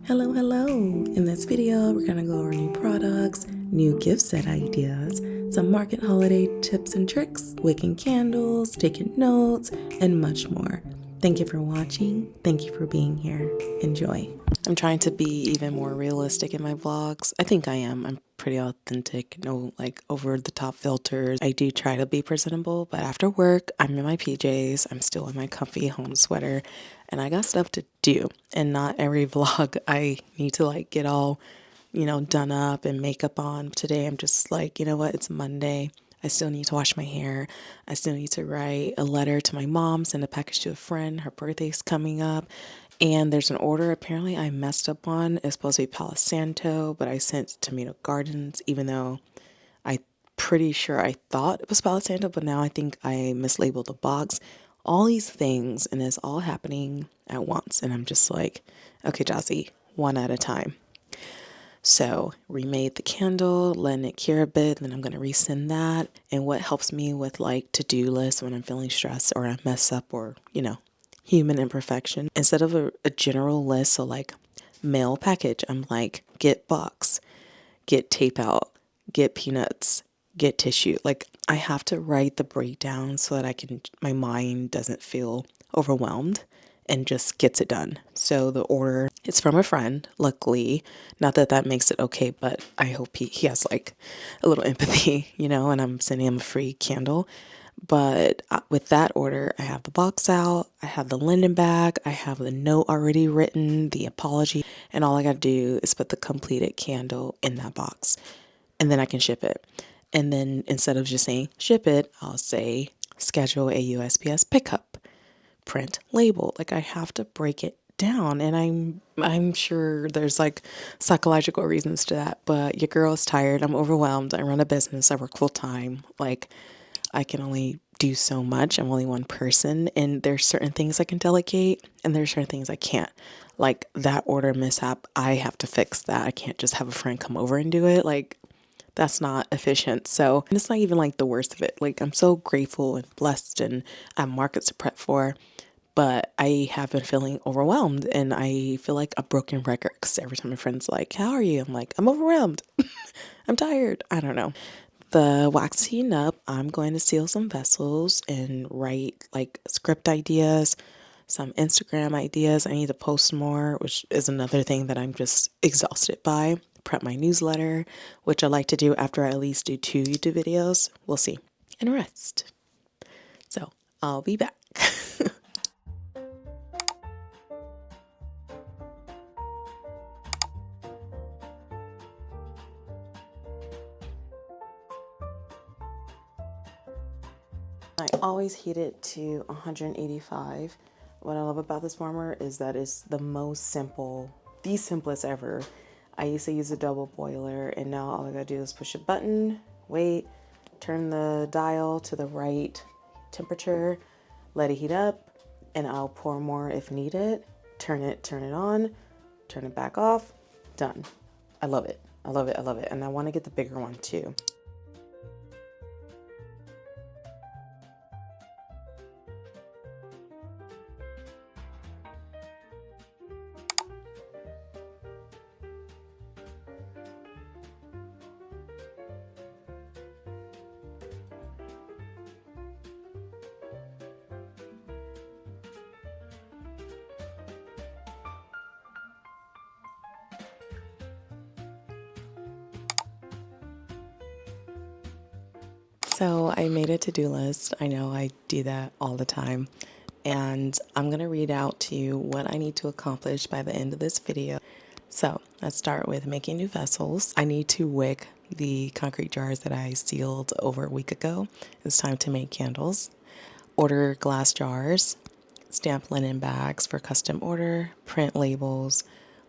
Hello, hello. In this video, we're going to go over new products, new gift set ideas, some market holiday tips and tricks, wicking candles, taking notes, and much more. Thank you for watching. Thank you for being here. Enjoy. I'm trying to be even more realistic in my vlogs. I think I am. I'm pretty authentic, no like over the top filters. I do try to be presentable, but after work, I'm in my PJs. I'm still in my comfy home sweater and I got stuff to do. And not every vlog I need to like get all, done up and makeup on. Today I'm just like, you know what? It's Monday. I still need to wash my hair. I still need to write a letter to my mom, send a package to a friend. Her birthday's coming up. And there's an order apparently I messed up on. It's supposed to be Palo Santo, but I sent Tomato Gardens, even though I'm pretty sure I thought it was Palo Santo, but now I think I mislabeled the box. All these things, and it's all happening at once. And I'm just like, okay, Jossie, one at a time. So remade the candle, letting it cure a bit, then I'm going to resend that. And what helps me with like to-do lists when I'm feeling stressed or I mess up or, human imperfection. Instead of a general list, so like mail package, I'm like, get box, get tape out, get peanuts, get tissue. Like I have to write the breakdown so that my mind doesn't feel overwhelmed and just gets it done. So the order, it's from a friend, luckily. Not that that makes it okay, but I hope he has like a little empathy, and I'm sending him a free candle. But with that order, I have the box out, I have the linen bag, I have the note already written, the apology, and all I got to do is put the completed candle in that box, and then I can ship it. And then instead of just saying ship it, I'll say schedule a USPS pickup, print label. Like I have to break it down, and I'm sure there's like psychological reasons to that, but your girl is tired, I'm overwhelmed, I run a business, I work full time, like I can only do so much. I'm only one person, and there's certain things I can delegate and there's certain things I can't. Like that order mishap, I have to fix that. I can't just have a friend come over and do it. Like that's not efficient. So, and it's not even like the worst of it. Like I'm so grateful and blessed and I have markets to prep for, but I have been feeling overwhelmed and I feel like a broken record because every time my friend's like, how are you? I'm like, I'm overwhelmed. I'm tired. I don't know. The wax is heating up. I'm going to seal some vessels and write like script ideas, some Instagram ideas. I need to post more, which is another thing that I'm just exhausted by. Prep my newsletter, which I like to do after I at least do 2 YouTube videos. We'll see. And rest. So I'll be back. I always heat it to 185. What I love about this warmer is that it's the simplest ever. I used to use a double boiler, and now all I gotta do is push a button, wait, turn the dial to the right temperature, let it heat up, and I'll pour more if needed. Turn it on, turn it back off, done. I love it. I love it. I love it. And I want to get the bigger one too. So I made a to-do list. I know I do that all the time. And I'm going to read out to you what I need to accomplish by the end of this video. So let's start with making new vessels. I need to wick the concrete jars that I sealed over a week ago. It's time to make candles. Order glass jars, stamp linen bags for custom order, print labels,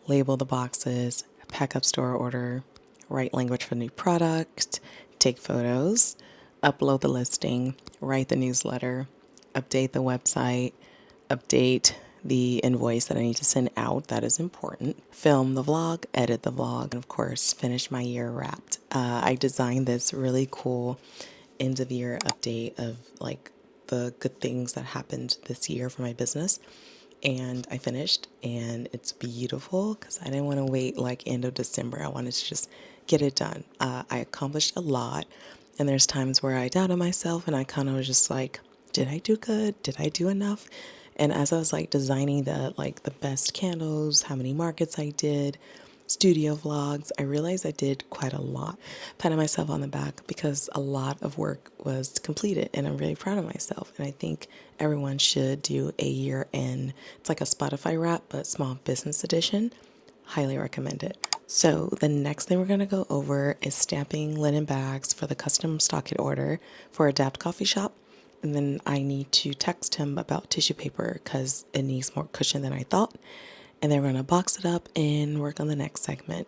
label the boxes, pack up store order, write language for new product, take photos, upload the listing, write the newsletter, update the website, update the invoice that I need to send out. That is important. Film the vlog, edit the vlog, and of course, finish my year wrapped. I designed this really cool end of year update of like the good things that happened this year for my business. and I finished, and it's beautiful because I didn't want to wait like end of December. I wanted to just get it done. I accomplished a lot, and there's times where I doubted myself and I kind of was just like, did I do good? Did I do enough? And as I was like designing the best candles, how many markets I did, studio vlogs, I realized I did quite a lot. Patting myself on the back because a lot of work was completed, and I'm really proud of myself. And I think everyone should do a year end. It's like a Spotify wrap, but small business edition. Highly recommend it. So the next thing we're going to go over is stamping linen bags for the custom stocking order for Adapt Coffee Shop. And then I need to text him about tissue paper because it needs more cushion than I thought. And then we're going to box it up and work on the next segment.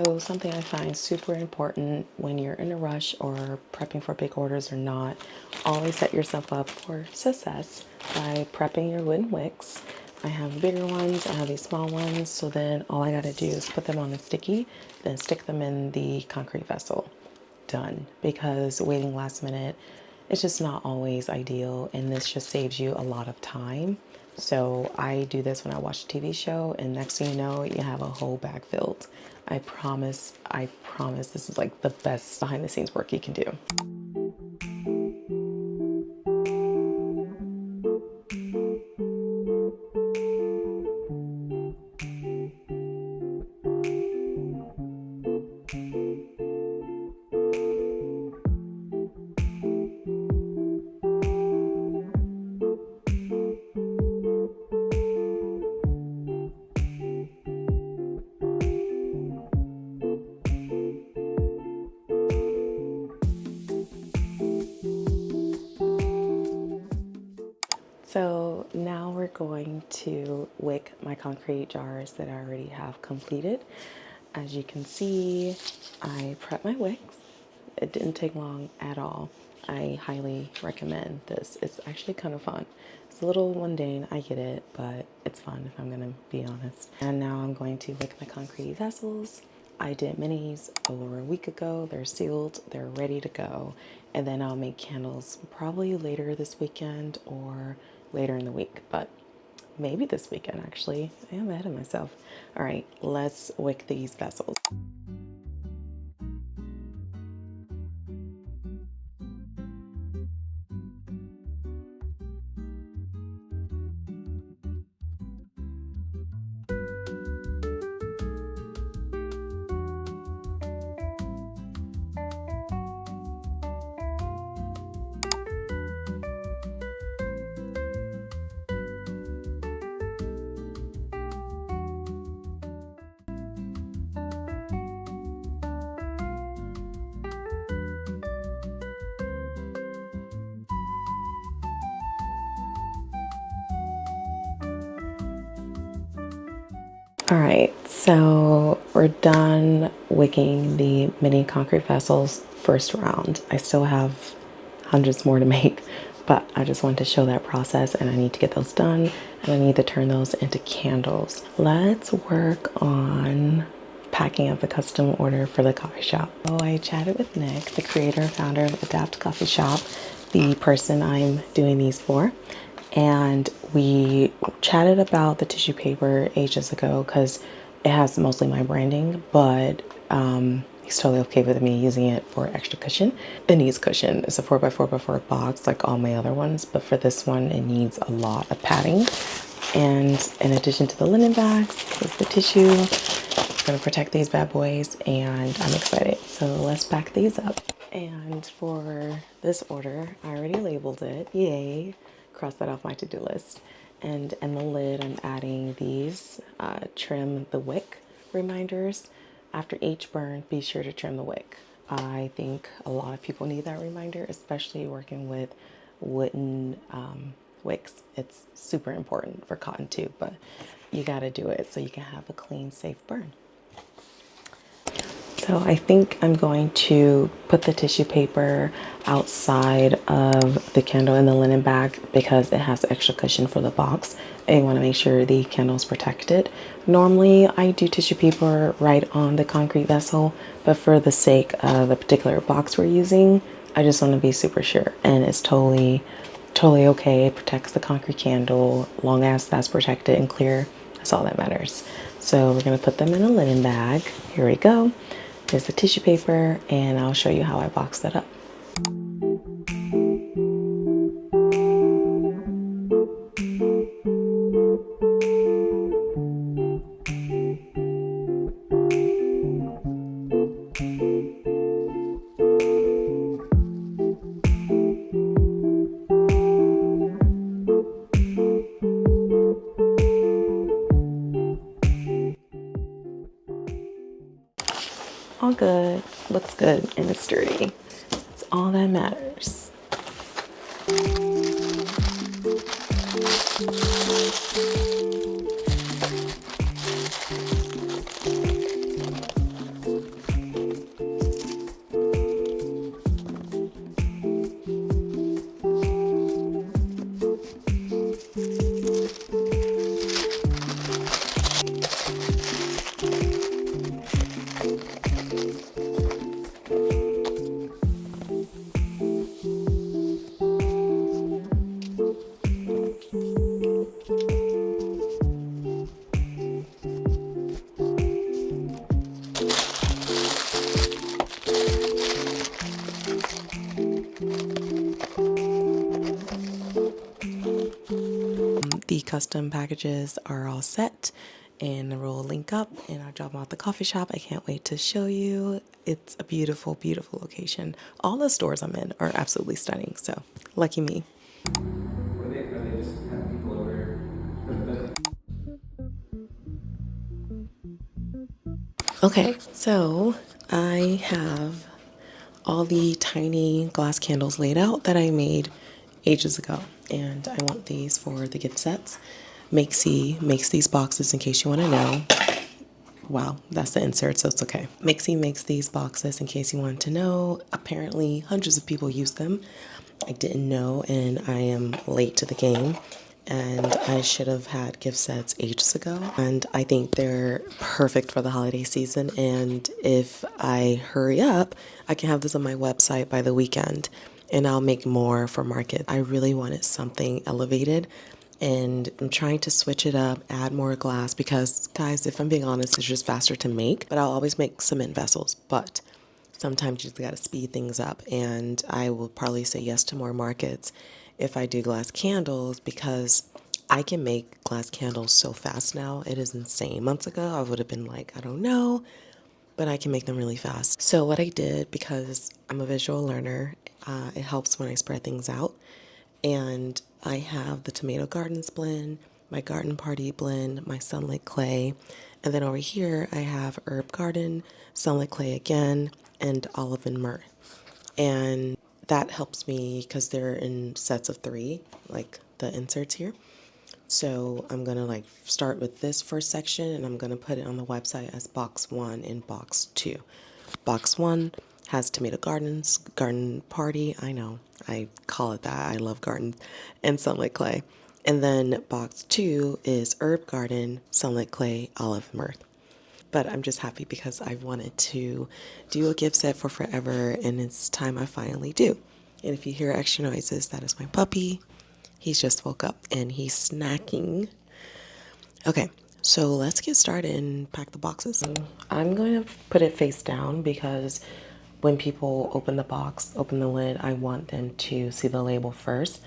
So something I find super important when you're in a rush or prepping for big orders or not, always set yourself up for success by prepping your wooden wicks. I have bigger ones, I have these small ones, so then all I gotta do is put them on the sticky, then stick them in the concrete vessel. Done. Because waiting last minute, it's just not always ideal, and this just saves you a lot of time. So I do this when I watch a TV show, and next thing you know, you have a whole bag filled. I promise this is like the best behind the scenes work you can do. So now we're going to wick my concrete jars that I already have completed. As you can see, I prepped my wicks. It didn't take long at all. I highly recommend this. It's actually kind of fun. It's a little mundane, I get it, but it's fun if I'm gonna be honest. And now I'm going to wick my concrete vessels. I did minis over a week ago. They're sealed, they're ready to go. And then I'll make candles probably later this weekend or later in the week, but maybe this weekend actually. I am ahead of myself. All right, let's wick these vessels. All right, so we're done wicking the mini concrete vessels first round. I still have hundreds more to make, but I just wanted to show that process, and I need to get those done, and I need to turn those into candles. Let's work on packing up the custom order for the coffee shop. So I chatted with Nick, the creator and founder of Adapt Coffee Shop, the person I'm doing these for. And we chatted about the tissue paper ages ago because it has mostly my branding, but he's totally okay with me using it for extra cushion. It needs cushion. It's a 4x4x4 box like all my other ones, but for this one, it needs a lot of padding. And in addition to the linen bags, is the tissue. I'm gonna protect these bad boys, and I'm excited. So let's pack these up. And for this order, I already labeled it. Yay. Cross that off my to-do list. And in the lid, I'm adding these trim the wick reminders. After each burn, be sure to trim the wick. I think a lot of people need that reminder, especially working with wooden wicks. It's super important for cotton too, but you gotta do it so you can have a clean, safe burn. So I think I'm going to put the tissue paper outside of the candle in the linen bag because it has extra cushion for the box. And you want to make sure the candle is protected. Normally I do tissue paper right on the concrete vessel, but for the sake of the particular box we're using, I just want to be super sure. And it's totally okay. It protects the concrete candle. Long as that's protected and clear, that's all that matters. So we're going to put them in a linen bag. Here we go. There's the tissue paper, and I'll show you how I box that up. All good, looks good, and it's sturdy. It's all that matters. The custom packages are all set and we'll link up and I'll drop them off the coffee shop. I can't wait to show you. It's a beautiful, beautiful location. All the stores I'm in are absolutely stunning, so lucky me. Are they just having people over for the Okay, so I have all the tiny glass candles laid out that I made ages ago, and I want these for the gift sets. Makesy makes these boxes in case you want to know. Wow, that's the insert, so it's okay. Makesy makes these boxes in case you wanted to know. Apparently, hundreds of people use them. I didn't know, and I am late to the game. And I should have had gift sets ages ago. And I think they're perfect for the holiday season. And if I hurry up, I can have this on my website by the weekend. And I'll make more for market. I really wanted something elevated. And I'm trying to switch it up, add more glass because, guys, if I'm being honest, it's just faster to make. But I'll always make cement vessels. But sometimes you just got to speed things up, and I will probably say yes to more markets if I do glass candles because I can make glass candles so fast now. It is insane. Months ago, I would have been like, I don't know, but I can make them really fast. So what I did, because I'm a visual learner, it helps when I spread things out. And I have the Tomato Gardens blend, my Garden Party blend, my Sunlit Clay, and then over here I have Herb Garden, Sunlit Clay again, and Olive and Myrrh. And that helps me because they're in sets of 3, like the inserts here. So I'm gonna like start with this first section and I'm gonna put it on the website as box 1 and box 2. Box 1 has Tomato Gardens, Garden Party. I know, I call it that. I love gardens, and Sunlit Clay. And then box 2 is Herb Garden, Sunlit Clay, Olive Myrrh. But I'm just happy because I've wanted to do a gift set for forever, and it's time I finally do. And if you hear extra noises, that is my puppy. He's just woke up and he's snacking. Okay, so let's get started and pack the boxes. I'm going to put it face down because when people open the box, open the lid, I want them to see the label first.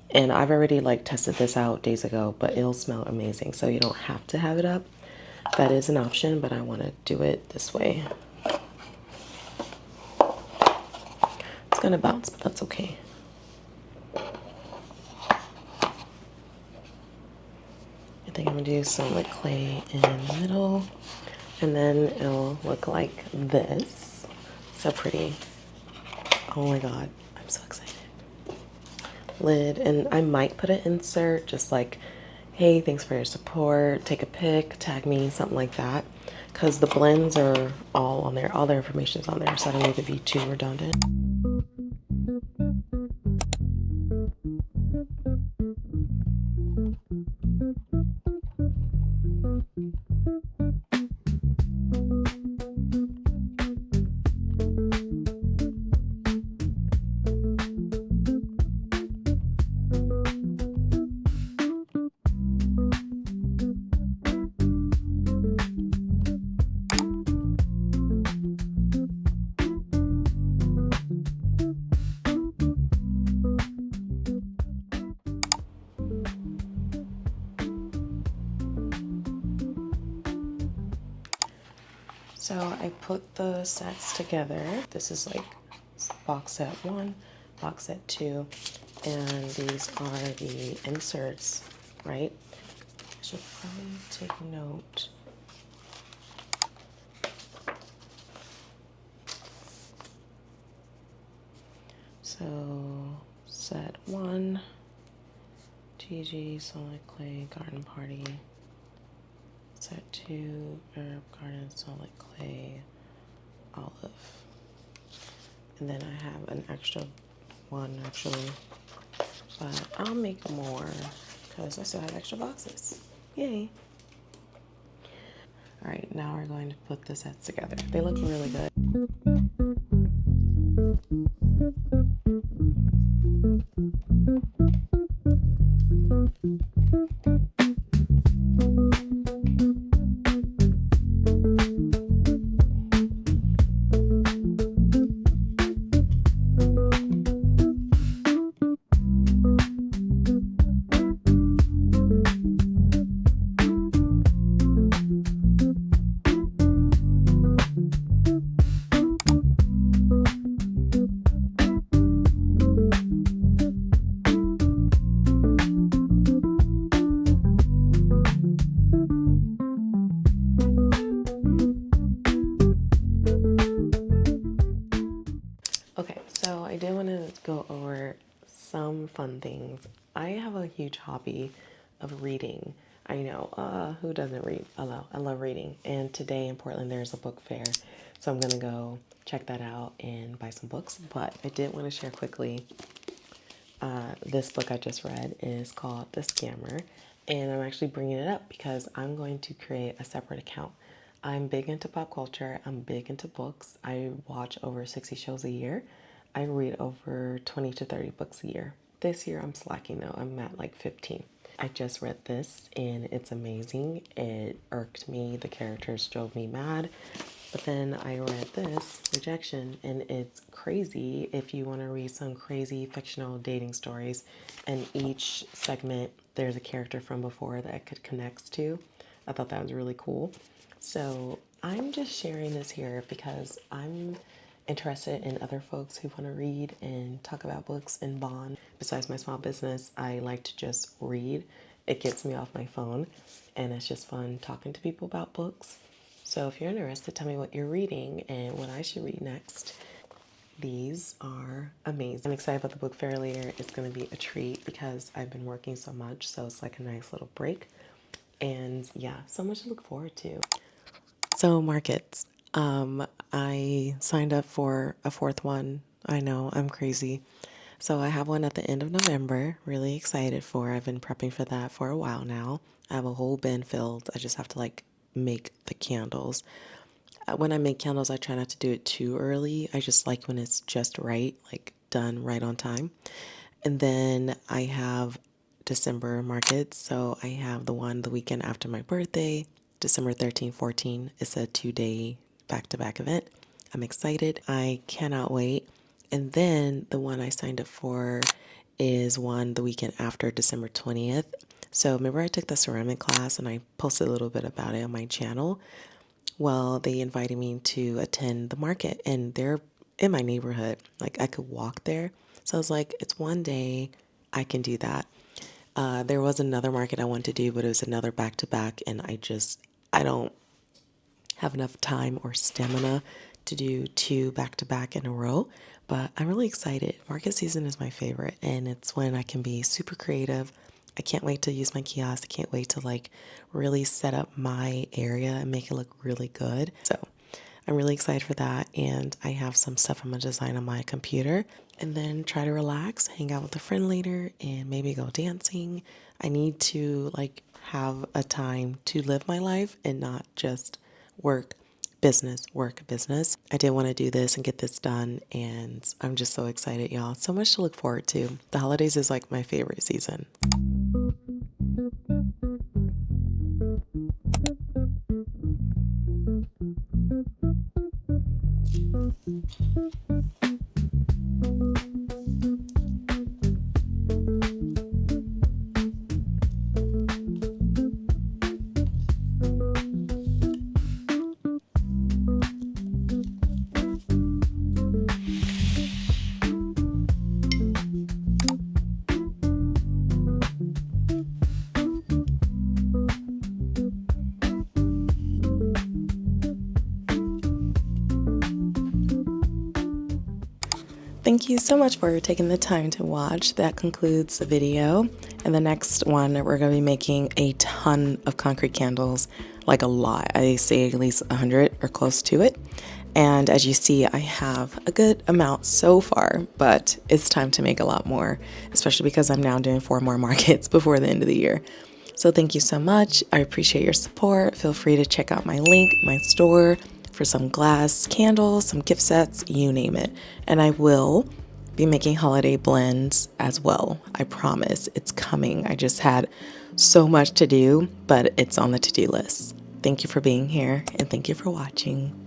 And I've already like tested this out days ago, but it'll smell amazing. So you don't have to have it up. That is an option, but I want to do it this way. It's gonna bounce, but that's okay. I think I'm gonna do some like clay in the middle, and then it'll look like this. So pretty. Oh my god, I'm so excited. lid, and I might put an insert just like, hey, thanks for your support, take a pic, tag me, something like that, because the blends are all on there, all their information's on there, so I don't need to be too redundant. So I put the sets together. This is like box set 1, box set 2, and these are the inserts, right? I should probably take note. So set 1, GG, solid clay, garden party. Set 2, herb garden, solid clay, olive. And then I have an extra one actually, but I'll make more because I still have extra boxes. Yay. All right, now we're going to put the sets together. They look really good. Okay, so I did want to go over some fun things. I have a huge hobby of reading. I know, who doesn't read? I love reading. And today in Portland, there's a book fair. So I'm going to go check that out and buy some books. But I did want to share quickly, this book I just read is called The Scammer. And I'm actually bringing it up because I'm going to create a separate account. I'm big into pop culture. I'm big into books. I watch over 60 shows a year. I read over 20 to 30 books a year. This year I'm slacking though. I'm at like 15. I just read this and it's amazing. It irked me. The characters drove me mad. But then I read this, Rejection, and it's crazy if you want to read some crazy fictional dating stories. And each segment, there's a character from before that it could connect to. I thought that was really cool. So I'm just sharing this here because I'm interested in other folks who want to read and talk about books and bond. Besides my small business, I like to just read. It gets me off my phone, and it's just fun talking to people about books. So if you're interested, tell me what you're reading and what I should read next. These are amazing. I'm excited about the book fair later. It's going to be a treat because I've been working so much, so it's like a nice little break. And yeah, so much to look forward to. So markets. I signed up for a fourth one. I know, I'm crazy. So I have one at the end of November. Really excited for. I've been prepping for that for a while now. I have a whole bin filled. I just have to like make the candles. When I make candles, I try not to do it too early. I just like when it's just right, like done right on time. And then I have December markets. So I have the one the weekend after my birthday, December 13, 14. It's a 2-day back-to-back event. I'm excited. I cannot wait. And then the one I signed up for is one the weekend after December 20th. So remember I took the ceramic class and I posted a little bit about it on my channel. Well, they invited me to attend the market and they're in my neighborhood. Like I could walk there. So I was like, it's one day I can do that. There was another market I wanted to do, but it was another back to back. And I don't have enough time or stamina to do 2 back to back in a row, but I'm really excited. Market season is my favorite, and it's when I can be super creative. I can't wait to use my kiosk. I can't wait to like really set up my area and make it look really good. So I'm really excited for that, and I have some stuff I'm gonna design on my computer and then try to relax, hang out with a friend later, and maybe go dancing. I need to like have a time to live my life and not just work, business, work, business. I did want to do this and get this done, and I'm just so excited, y'all. So much to look forward to. The holidays is like my favorite season. Thank you so much for taking the time to watch. That concludes the video. And the next one, we're going to be making a ton of concrete candles, like a lot. I say at least 100 or close to it. And as you see, I have a good amount so far, but it's time to make a lot more, especially because I'm now doing 4 more markets before the end of the year. So thank you so much. I appreciate your support. Feel free to check out my link, my store, for some glass candles, some gift sets, you name it. And I will be making holiday blends as well. I promise it's coming. I just had so much to do, but it's on the to-do list. Thank you for being here, and thank you for watching.